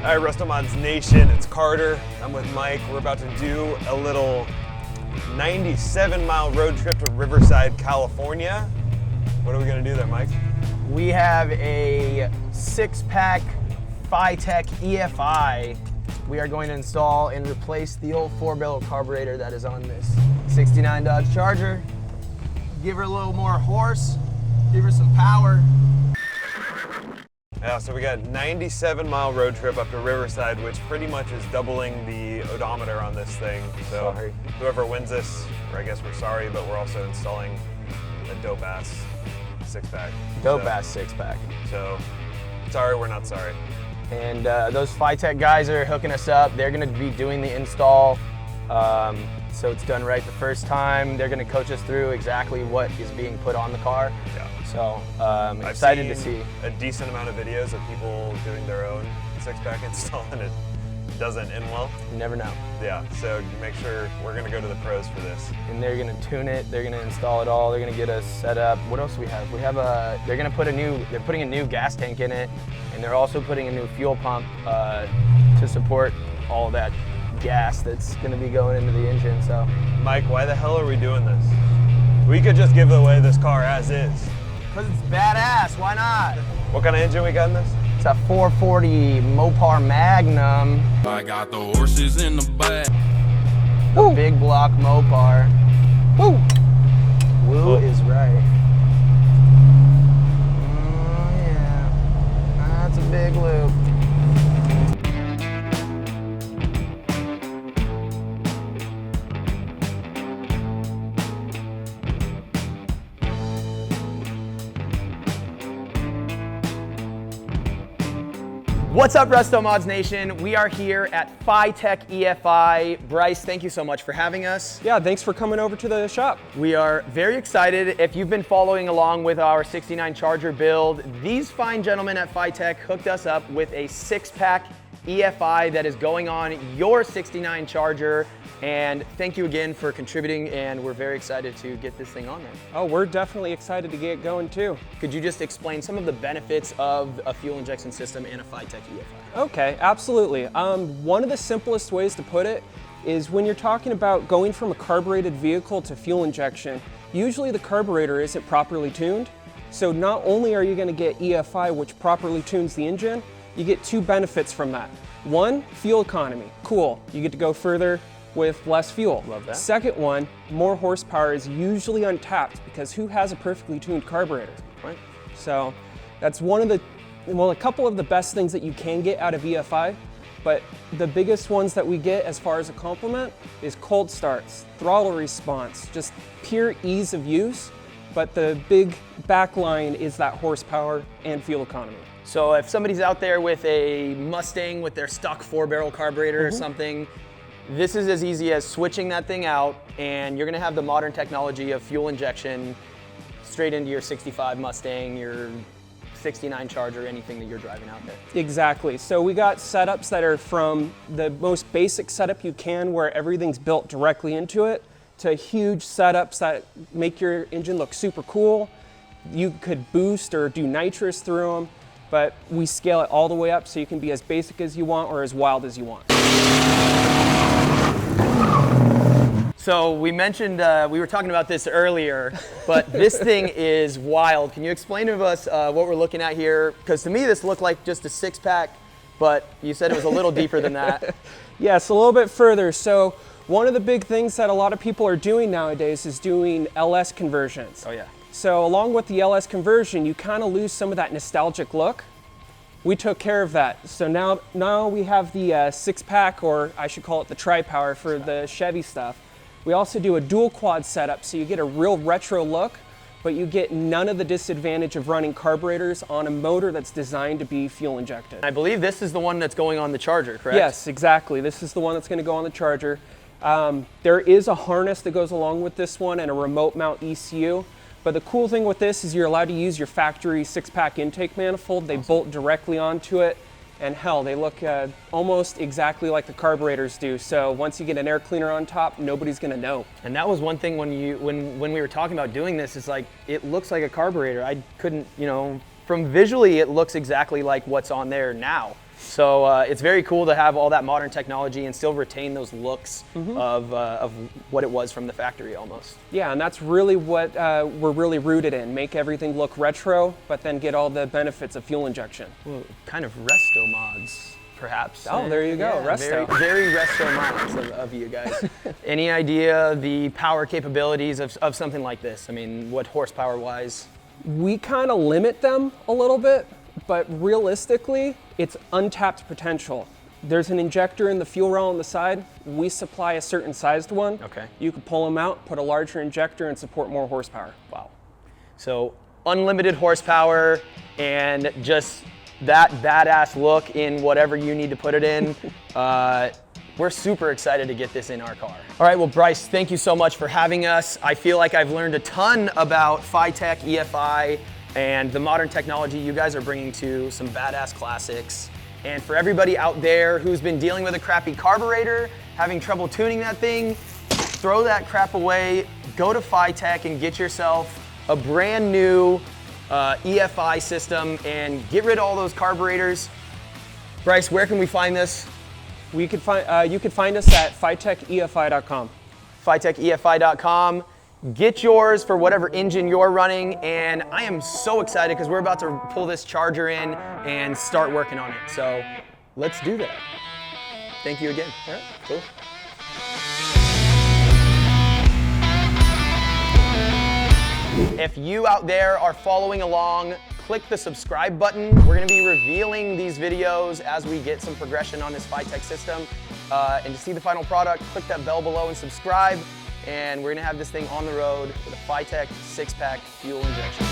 All right, RestoMods Nation, it's Carter. I'm with Mike. We're about to do a little 97-mile road trip to Riverside, California. What are we gonna do there, Mike? We have a 6-pack FiTech EFI we are going to install and replace the old 4-barrel carburetor that is on this 69 Dodge Charger. Give her a little more horse, give her some power. Yeah, so we got 97-mile road trip up to Riverside, which pretty much is doubling the odometer on this thing. So Sorry. Whoever wins this, or I guess we're sorry, but we're also installing a dope-ass 6-pack. Dope-ass 6-pack. So, sorry, we're not sorry. And those FiTech guys are hooking us up. They're gonna be doing the install, so it's done right the first time. They're gonna coach us through exactly what is being put on the car. Yeah. So I've excited to seen see. a decent amount of videos of people doing their own 6-pack install, and it doesn't end well. You never know. Yeah, so make sure we're gonna go to the pros for this. And they're gonna tune it. They're gonna install it all. They're gonna get us set up. What else do we have? We have they're gonna put they're putting a new gas tank in it, and they're also putting a new fuel pump to support all that gas that's gonna be going into the engine. So, Mike, why the hell are we doing this? We could just give away this car as is. because it's badass. Why not? What kind of engine we got in this? It's a 440 Mopar Magnum. I got the horses in the back. The big block Mopar. Woo! Woo is right. Oh yeah, that's a big loop. What's up, RestoMods Nation? We are here at FiTech EFI. Bryce, thank you so much for having us. Yeah, thanks for coming over to the shop. We are very excited. If you've been following along with our 69 Charger build, these fine gentlemen at FiTech hooked us up with a 6-pack EFI that is going on your 69 Charger. And thank you again for contributing, and we're very excited to get this thing on there. Oh, we're definitely excited to get going too. Could you just explain some of the benefits of a fuel injection system in a FiTech EFI? Okay, absolutely. One of the simplest ways to put it is when you're talking about going from a carbureted vehicle to fuel injection, usually the carburetor isn't properly tuned. So not only are you going to get EFI, which properly tunes the engine, you get two benefits from that. One, fuel economy. Cool, you get to go further with less fuel. Love that. Second one, more horsepower is usually untapped because who has a perfectly tuned carburetor? Right. So that's one of the, well, a couple of the best things that you can get out of EFI, but the biggest ones that we get as far as a compliment is cold starts, throttle response, just pure ease of use, but the big backline is that horsepower and fuel economy. So if somebody's out there with a Mustang with their stock 4-barrel carburetor or something, this is as easy as switching that thing out, and you're gonna have the modern technology of fuel injection straight into your 65 Mustang, your 69 Charger, anything that you're driving out there. Exactly. So we got setups that are from the most basic setup you can where everything's built directly into it to huge setups that make your engine look super cool. You could boost or do nitrous through them, but we scale it all the way up so you can be as basic as you want or as wild as you want. So we mentioned, we were talking about this earlier, but this thing is wild. Can you explain to us what we're looking at here? Because to me this looked like just a 6-pack, but you said it was a little deeper than that. Yes, a little bit further. So one of the big things that a lot of people are doing nowadays is doing LS conversions. Oh yeah. So along with the LS conversion, you kind of lose some of that nostalgic look. We took care of that. So now we have the 6-pack, or I should call it the tri-power for the Chevy stuff. We also do a dual quad setup, so you get a real retro look, but you get none of the disadvantage of running carburetors on a motor that's designed to be fuel injected. I believe this is the one that's going on the Charger, correct? Yes, exactly. This is the one that's going to go on the Charger. There is a harness that goes along with this one and a remote mount ECU. But the cool thing with this is you're allowed to use your factory 6-pack intake manifold. They bolt directly onto it, and hell, they look almost exactly like the carburetors do. So once you get an air cleaner on top, nobody's gonna know. And that was one thing when we were talking about doing this, is like, it looks like a carburetor. I couldn't, from visually, it looks exactly like what's on there now. So it's very cool to have all that modern technology and still retain those looks of what it was from the factory almost. Yeah, and that's really what we're really rooted in. Make everything look retro, but then get all the benefits of fuel injection. Well, kind of RestoMods, perhaps. Oh, there you go, Resto. Very RestoMods of you guys. Any idea the power capabilities of something like this? I mean, what horsepower-wise? We kind of limit them a little bit, but realistically, it's untapped potential. There's an injector in the fuel rail on the side. We supply a certain sized one. Okay. You could pull them out, put a larger injector, and support more horsepower. Wow. So unlimited horsepower and just that badass look in whatever you need to put it in. We're super excited to get this in our car. All right, well, Bryce, thank you so much for having us. I feel like I've learned a ton about FiTech EFI and the modern technology you guys are bringing to some badass classics. And for everybody out there who's been dealing with a crappy carburetor, having trouble tuning that thing, throw that crap away, go to FiTech and get yourself a brand new EFI system and get rid of all those carburetors. Bryce, where can we find this? You could find us at FiTechEFI.com. FiTechEFI.com. Get yours for whatever engine you're running, and I am so excited because we're about to pull this Charger in and start working on it. So let's do that. Thank you again. All right, cool. If you out there are following along, click the subscribe button. We're gonna be revealing these videos as we get some progression on this FiTech system. And to see the final product, click that bell below and subscribe. And we're gonna have this thing on the road with a FiTech 6-pack fuel injection.